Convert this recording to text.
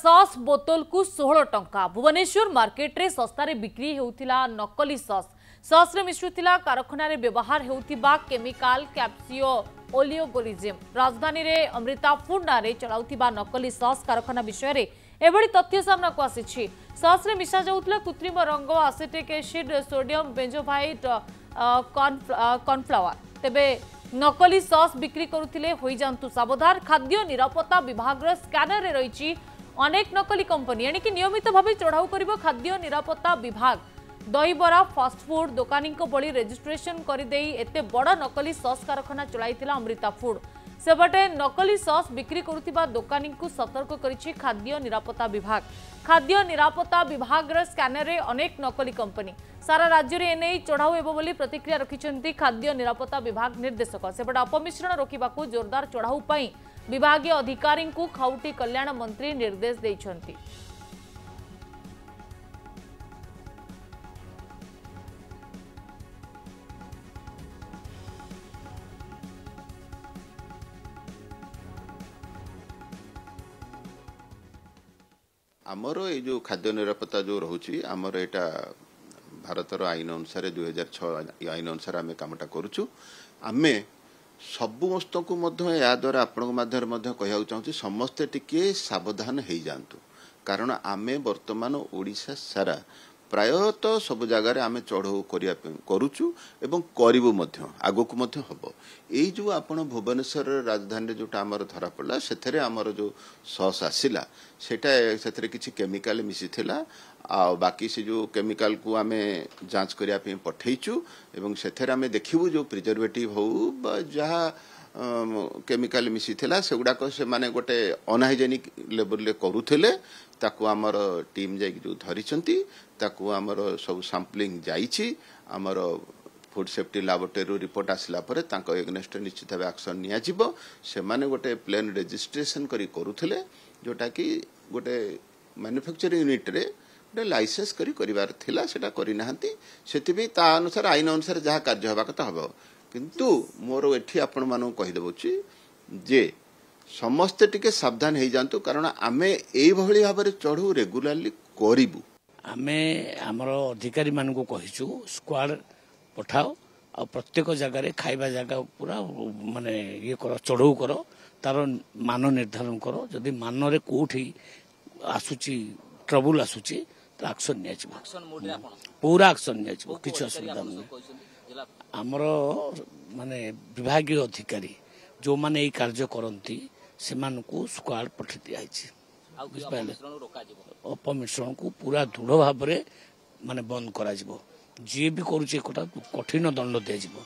Sauce बोतल को 16 टंका भुवनेश्वर मार्केट रे सस्तारे बिक्री होउथिला नकली सॉस सॉस रे मिश्रुथिला कारखाना रे व्यवहार होउथिबा केमिकल कैप्सियो ओलियोगोलिज्म राजधानी रे अमृता फूड नारे चलाउथिबा नकली सॉस कारखाना विषय रे एभଳି तथ्य सामना को आसीछि सॉस रे मिशा जाउथला कृत्रिम रंग एसिटिक एसिड सोडियम बेंजोभाइट कॉर्नफ्लावर तेबे नकली सॉस बिक्री करुथिले होई जांतु सावधान खाद्य निरापत्ता विभाग रो स्कैनर रे रहिछि अनेक नकली कंपनी यानी कि नियमित भाव चढ़ाऊ कर खाद्य निरापत्ता विभाग दहीबरा फास्ट फूड दोकानी बड़ी रेजिस्ट्रेशन करदे एते बड़ नकली सॉस कारखाना चलाइथिला अमृता फूड सेपटे नकली सॉस बिक्री करुथिबा दोकानी को सतर्क करिछि खाद्य निरापत्ता विभाग स्कैनर रे अनेक नकली कंपनी सारा राज्य रे एने चढ़ाऊ हेबो बोली प्रतिक्रिया रखिछन्ती खाद्य निरापत्ता विभाग निर्देशक सेपटे अपमिश्रण रोकिबाकू जोरदार चढ़ाऊ पई विभागीय अधिकारी को खाउटी कल्याण मंत्री निर्देश देइछन्ती। आमर ये जो खाद्य निरापत्ता जो रोचे आमर एटा भारतर आईन अनुसार 2006 आईन अनुसार आम कामटा करुचु आमे सबुमस्त को या द्वारा आपण माध्यम कहूँ चाहूँ समस्ते टिके सावधान हो जातु कारण आमे वर्तमान ओडिशा सारा प्रायतः सब जगार आम चढ़ऊ करुचु एवं करू आगक हम यही जो आपण भुवनेश्वर राजधानी जोटा आमर धरा पड़ा से आमर जो सॉस आसला से किसी केमिकल मिसी आ बाकी से जो केमिकल को आम जांच करने पठेचु एवं से आम देखू जो प्रिजर्वेटिव हो जहाँ केमिकल मिसी से गुड़ाक से माने गोटे अनहाइजेनिक लेवल करुले ताकू आमर टीम जाइक जो धरी ताकू आमर सब सैंपलिंग जाइछि आमर फूड सेफ्टी लैबोरेटरी रिपोर्ट आसला परे तांको एगनेस्ट निश्चित भाव एक्शन निया जिवो से माने गोटे प्लेन रजिस्ट्रेशन करुले जोटा कि गोटे मैन्युफैक्चरिंग यूनिट रे गोटे लाइसेंस करिवार थिला सेटा करि नाहंती सेतिबे ता अनुसार आईन अनुसार जहाँ कार्य होबा कथा हबो किंतु मोर एठी आपण मानु कहि देबोची जे समस्ते टिके सावधान हो जातु कारण आमे एई भली भाबरे चढ़ू रेगुलारली करिवु आमे हमर अधिकारी मान को कहिछु स्क्वाड पठाओ आ प्रत्येक जगह खाइबा जगह पूरा माने ये करो चढ़ऊ करो तार मान निर्धारण करो जदि मान रे कोठी आसुची ट्रबल आसुची तो एक्शन निया पूरा एक्शन निया किछ असुविधा नहीं हमर माने विभागीय अधिकारी जो माने এই कार्य करती से स्क्वाड पठे दिखाई अपमिश्रण को पूरा दृढ़ भाव माने बंद करा जी भी करुचे कठिन दंड दिया।